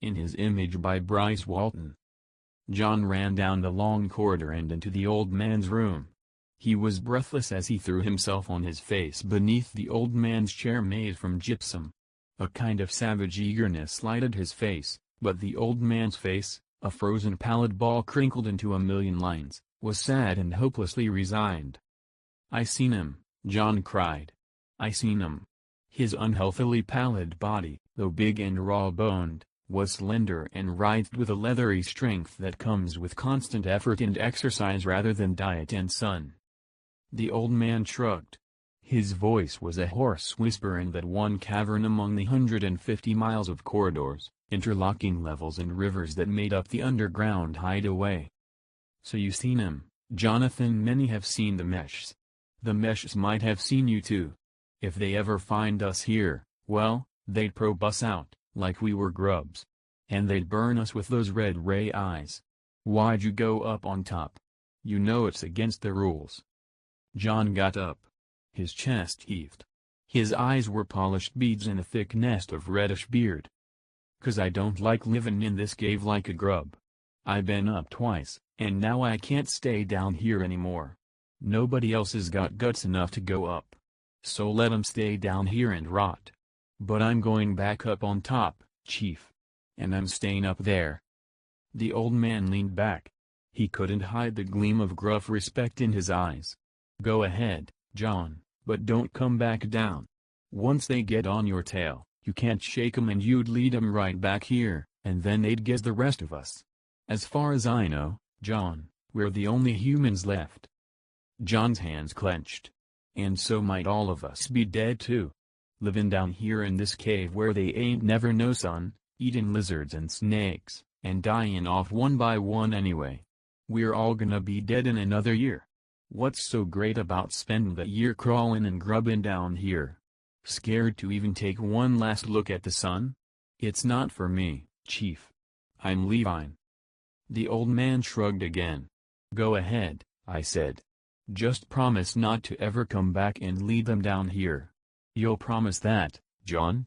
In His Image by Bryce Walton. John ran down the long corridor and into the old man's room. He was breathless as he threw himself on his face beneath the old man's chair made from gypsum. A kind of savage eagerness lighted his face, but the old man's face, a frozen pallid ball crinkled into a million lines, was sad and hopelessly resigned. "I seen him," John cried. "I seen him." His unhealthily pallid body, though big and raw-boned, was slender and writhed with a leathery strength that comes with constant effort and exercise rather than diet and sun. The old man shrugged. His voice was a hoarse whisper in that one cavern among the 150 miles of corridors, interlocking levels and rivers that made up the underground hideaway. "So you seen him, Jonathan? Many have seen the Meshs. The Meshs might have seen you too. If they ever find us here, well, they'd probe us out, like we were grubs. And they'd burn us with those red ray eyes. Why'd you go up on top? You know it's against the rules." John got up. His chest heaved. His eyes were polished beads in a thick nest of reddish beard. "'Cause I don't like livin' in this cave like a grub. I been up twice, and now I can't stay down here anymore. Nobody else has got guts enough to go up. So let 'em stay down here and rot. But I'm going back up on top, Chief. And I'm staying up there." The old man leaned back. He couldn't hide the gleam of gruff respect in his eyes. "Go ahead, John, but don't come back down. Once they get on your tail, you can't shake 'em and you'd lead 'em right back here, and then they'd get the rest of us. As far as I know, John, we're the only humans left." John's hands clenched. "And so might all of us be dead too. Livin' down here in this cave where they ain't never no sun, eatin' lizards and snakes, and dyin' off one by one anyway. We're all gonna be dead in another year. What's so great about spendin' the year crawlin' and grubbin' down here? Scared to even take one last look at the sun? It's not for me, Chief. I'm leavin'." The old man shrugged again. "Go ahead," I said. "Just promise not to ever come back and lead them down here. You'll promise that, John?"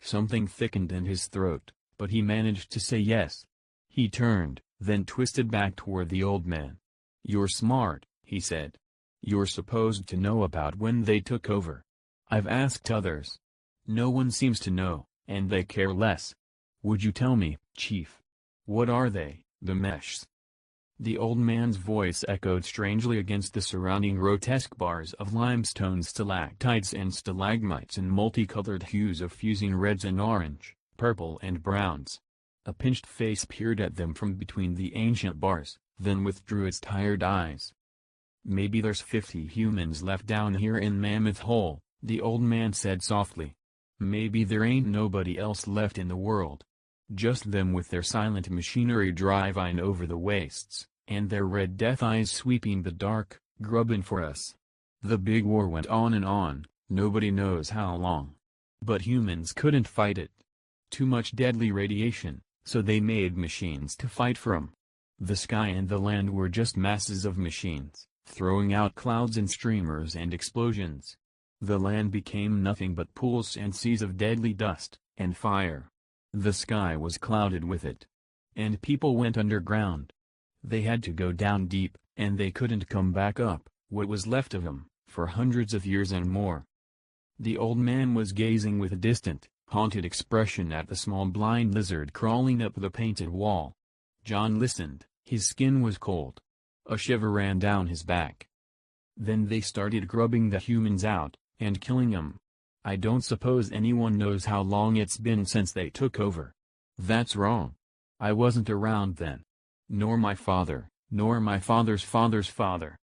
Something thickened in his throat, but he managed to say yes. He turned, then twisted back toward the old man. "You're smart," he said. "You're supposed to know about when they took over. I've asked others. No one seems to know, and they care less. Would you tell me, Chief? What are they, the Meshs?" The old man's voice echoed strangely against the surrounding grotesque bars of limestone stalactites and stalagmites in multicolored hues of fusing reds and orange, purple and browns. A pinched face peered at them from between the ancient bars, then withdrew its tired eyes. "Maybe there's 50 humans left down here in Mammoth Hole," the old man said softly. "Maybe there ain't nobody else left in the world. Just them with their silent machinery driving over the wastes, and their red death eyes sweeping the dark, grubbin' for us. The big war went on and on, nobody knows how long. But humans couldn't fight it. Too much deadly radiation, so they made machines to fight for 'em. The sky and the land were just masses of machines, throwing out clouds and streamers and explosions. The land became nothing but pools and seas of deadly dust, and fire. The sky was clouded with it. And people went underground. They had to go down deep, and they couldn't come back up, what was left of 'em, for hundreds of years and more." The old man was gazing with a distant, haunted expression at the small blind lizard crawling up the painted wall. John listened, his skin was cold. A shiver ran down his back. "Then they started grubbing the humans out, and killing 'em. I don't suppose anyone knows how long it's been since they took over. That's wrong. I wasn't around then. Nor my father, nor my father's father's father.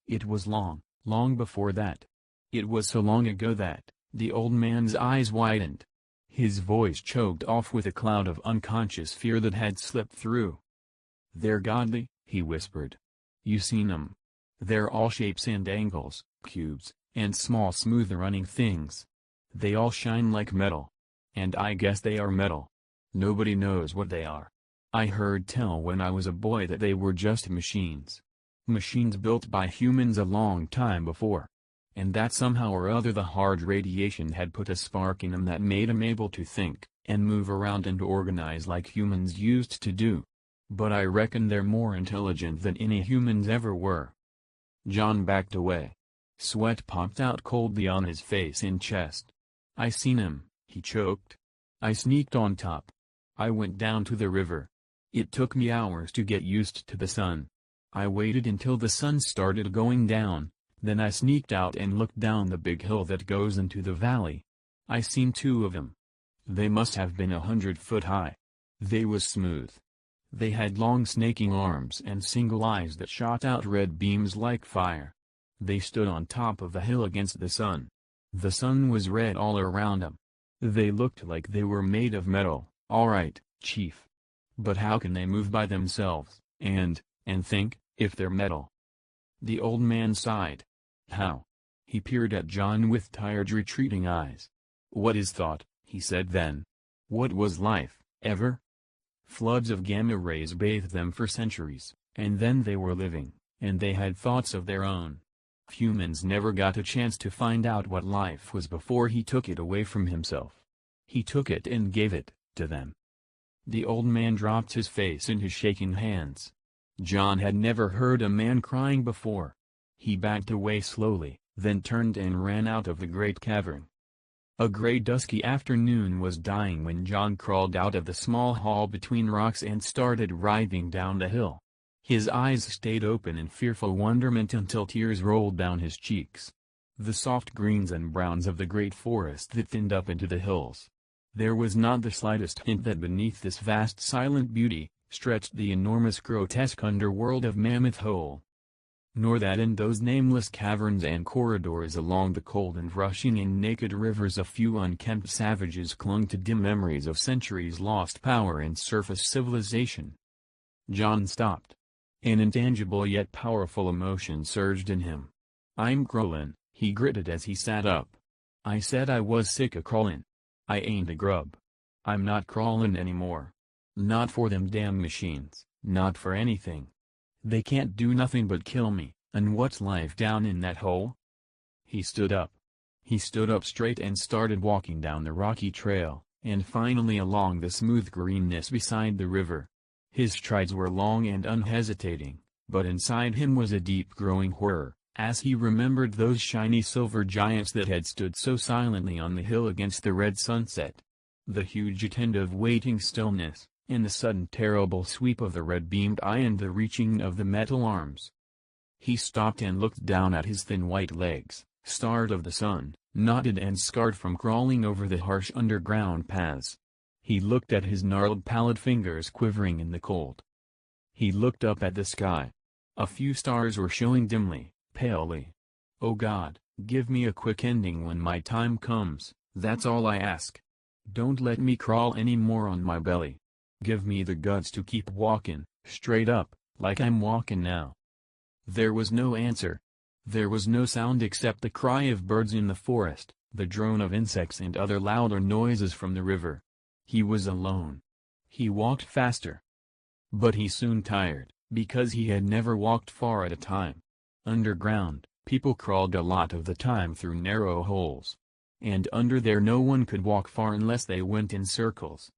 It was long, long before that. It was so long ago that," the old man's eyes widened. His voice choked off with a cloud of unconscious fear that had slipped through. "They're godly," he whispered. "You seen 'em. They're all shapes and angles, cubes, and small smooth running things. They all shine like metal. And I guess they are metal. Nobody knows what they are. I heard tell when I was a boy that they were just machines. Machines built by humans a long time before. And that somehow or other the hard radiation had put a spark in 'em that made 'em able to think, and move around and organize like humans used to do. But I reckon they're more intelligent than any humans ever were." John backed away. Sweat popped out coldly on his face and chest. "I seen him," he choked. "I sneaked on top. I went down to the river. It took me hours to get used to the sun. I waited until the sun started going down, then I sneaked out and looked down the big hill that goes into the valley. I seen two of 'em. They must have been 100 foot high. They was smooth. They had long snaking arms and single eyes that shot out red beams like fire. They stood on top of the hill against the sun. The sun was red all around 'em. They looked like they were made of metal, all right, Chief. But how can they move by themselves, and think, if they're metal?" The old man sighed. "How?" He peered at John with tired retreating eyes. "What is thought?" he said then. "What was life, ever? Floods of gamma rays bathed them for centuries, and then they were living, and they had thoughts of their own. Humans never got a chance to find out what life was before he took it away from himself. He took it and gave it to them." The old man dropped his face in his shaking hands. John had never heard a man crying before. He backed away slowly, then turned and ran out of the great cavern. A gray dusky afternoon was dying when John crawled out of the small hall between rocks and started writhing down the hill. His eyes stayed open in fearful wonderment until tears rolled down his cheeks. The soft greens and browns of the great forest that thinned up into the hills. There was not the slightest hint that beneath this vast silent beauty, stretched the enormous grotesque underworld of Mammoth Hole. Nor that in those nameless caverns and corridors along the cold and rushing and naked rivers a few unkempt savages clung to dim memories of centuries lost power and surface civilization. John stopped. An intangible yet powerful emotion surged in him. "I'm crawlin'," he gritted as he sat up. "I said I was sick of crawlin'. I ain't a grub. I'm not crawlin' anymore. Not for them damn machines, not for anything. They can't do nothing but kill me, and what's life down in that hole?" He stood up. He stood up straight and started walking down the rocky trail, and finally along the smooth greenness beside the river. His strides were long and unhesitating, but inside him was a deep growing horror, as he remembered those shiny silver giants that had stood so silently on the hill against the red sunset. The huge attentive waiting stillness, and the sudden terrible sweep of the red-beamed eye and the reaching of the metal arms. He stopped and looked down at his thin white legs, starved of the sun, knotted and scarred from crawling over the harsh underground paths. He looked at his gnarled pallid fingers quivering in the cold. He looked up at the sky. A few stars were showing dimly, palely. "Oh God, give me a quick ending when my time comes, that's all I ask. Don't let me crawl any more on my belly. Give me the guts to keep walking, straight up, like I'm walking now." There was no answer. There was no sound except the cry of birds in the forest, the drone of insects and other louder noises from the river. He was alone. He walked faster. But he soon tired, because he had never walked far at a time. Underground, people crawled a lot of the time through narrow holes. And under there no one could walk far unless they went in circles.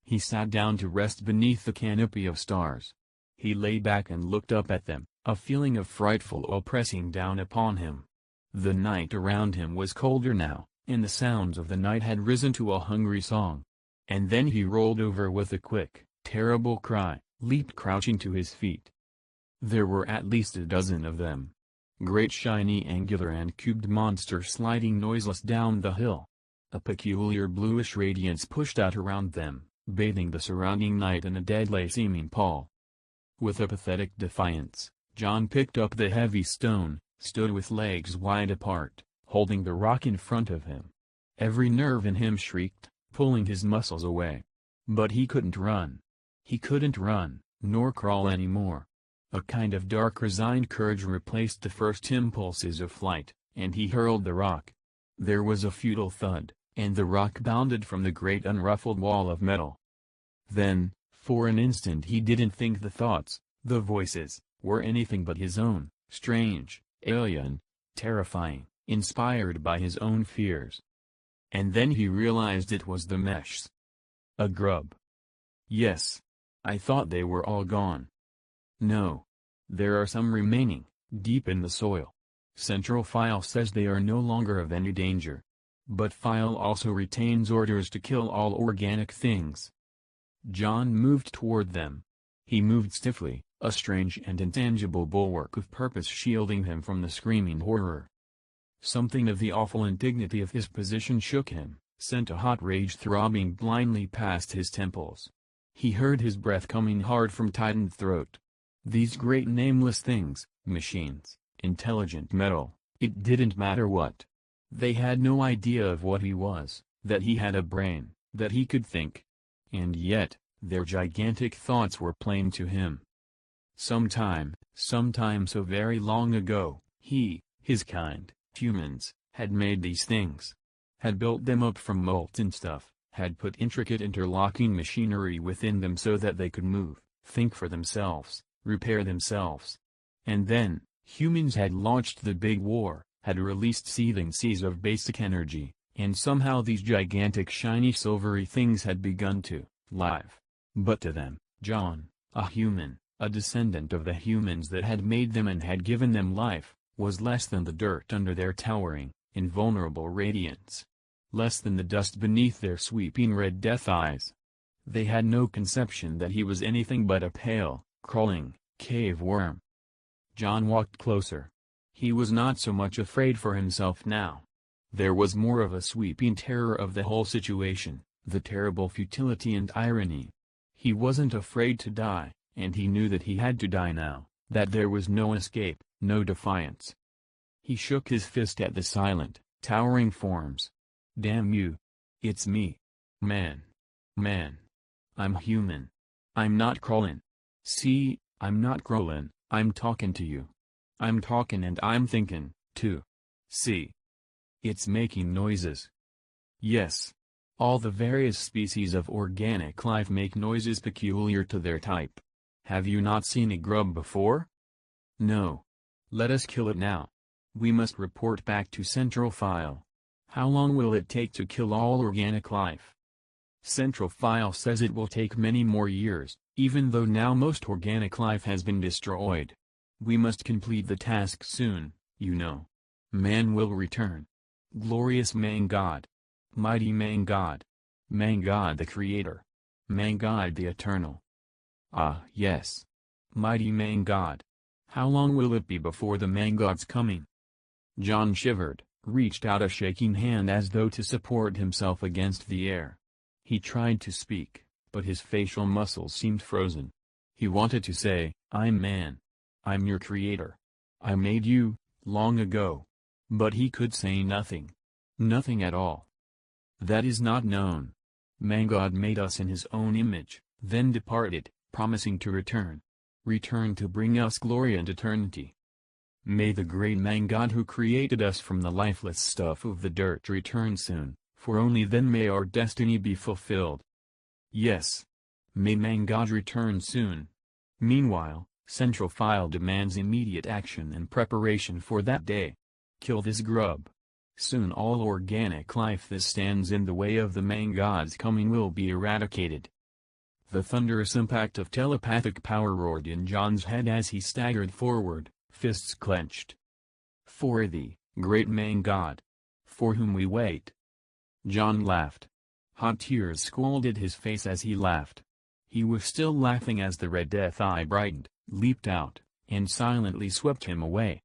He sat down to rest beneath the canopy of stars. He lay back and looked up at them, a feeling of frightful awe pressing down upon him. The night around him was colder now, and the sounds of the night had risen to a hungry song. And then he rolled over with a quick, terrible cry, leaped crouching to his feet. There were at least a dozen of them. Great shiny angular and cubed monsters sliding noiseless down the hill. A peculiar bluish radiance pushed out around them, bathing the surrounding night in a deadly-seeming pall. With a pathetic defiance, John picked up the heavy stone, stood with legs wide apart, holding the rock in front of him. Every nerve in him shrieked, pulling his muscles away. But he couldn't run. He couldn't run, nor crawl anymore. A kind of dark resigned courage replaced the first impulses of flight, and he hurled the rock. There was a futile thud, and the rock bounded from the great unruffled wall of metal. Then, for an instant he didn't think the thoughts, the voices, were anything but his own, strange, alien, terrifying, inspired by his own fears. And then he realized it was the mesh's. A grub. Yes. I thought they were all gone. No. There are some remaining, deep in the soil. Central File says they are no longer of any danger. But File also retains orders to kill all organic things. John moved toward them. He moved stiffly, a strange and intangible bulwark of purpose shielding him from the screaming horror. Something of the awful indignity of his position shook him, sent a hot rage throbbing blindly past his temples. He heard his breath coming hard from tightened throat. These great nameless things, machines, intelligent metal, it didn't matter what. They had no idea of what he was, that he had a brain, that he could think. And yet, their gigantic thoughts were plain to him. Sometime so very long ago, his kind, humans, had made these things. Had built them up from molten stuff, had put intricate interlocking machinery within them so that they could move, think for themselves, repair themselves. And then, humans had launched the big war, had released seething seas of basic energy, and somehow these gigantic shiny silvery things had begun to live. But to them, John, a human, a descendant of the humans that had made them and had given them life, was less than the dirt under their towering, invulnerable radiance. Less than the dust beneath their sweeping red death eyes. They had no conception that he was anything but a pale, crawling, cave worm. John walked closer. He was not so much afraid for himself now. There was more of a sweeping terror of the whole situation, the terrible futility and irony. He wasn't afraid to die, and he knew that he had to die now, that there was no escape, no defiance. He shook his fist at the silent, towering forms. Damn you. It's me. Man. I'm human. I'm not crawling. See, I'm not crawling, I'm talking to you. I'm talking and I'm thinking, too. See? It's making noises. Yes. All the various species of organic life make noises peculiar to their type. Have you not seen a grub before? No. Let us kill it now. We must report back to Central File. How long will it take to kill all organic life? Central File says it will take many more years, even though now most organic life has been destroyed. We must complete the task soon, you know. Man will return. Glorious Man God. Mighty Man God. Man God the Creator. Man God the Eternal. Ah, yes. Mighty Man God. How long will it be before the Man God's coming? John shivered, reached out a shaking hand as though to support himself against the air. He tried to speak, but his facial muscles seemed frozen. He wanted to say, I'm man. I'm your creator. I made you, long ago. But he could say nothing. Nothing at all. That is not known. Man God made us in his own image, then departed, promising to return. Return to bring us glory and eternity. May the great Man God who created us from the lifeless stuff of the dirt return soon, for only then may our destiny be fulfilled. Yes. May Man God return soon. Meanwhile, Central File demands immediate action and preparation for that day. Kill this grub. Soon all organic life that stands in the way of the Man God's coming will be eradicated. The thunderous impact of telepathic power roared in John's head as he staggered forward, fists clenched. For thee, great Man God. For whom we wait. John laughed. Hot tears scalded his face as he laughed. He was still laughing as the red death eye brightened, leaped out, and silently swept him away.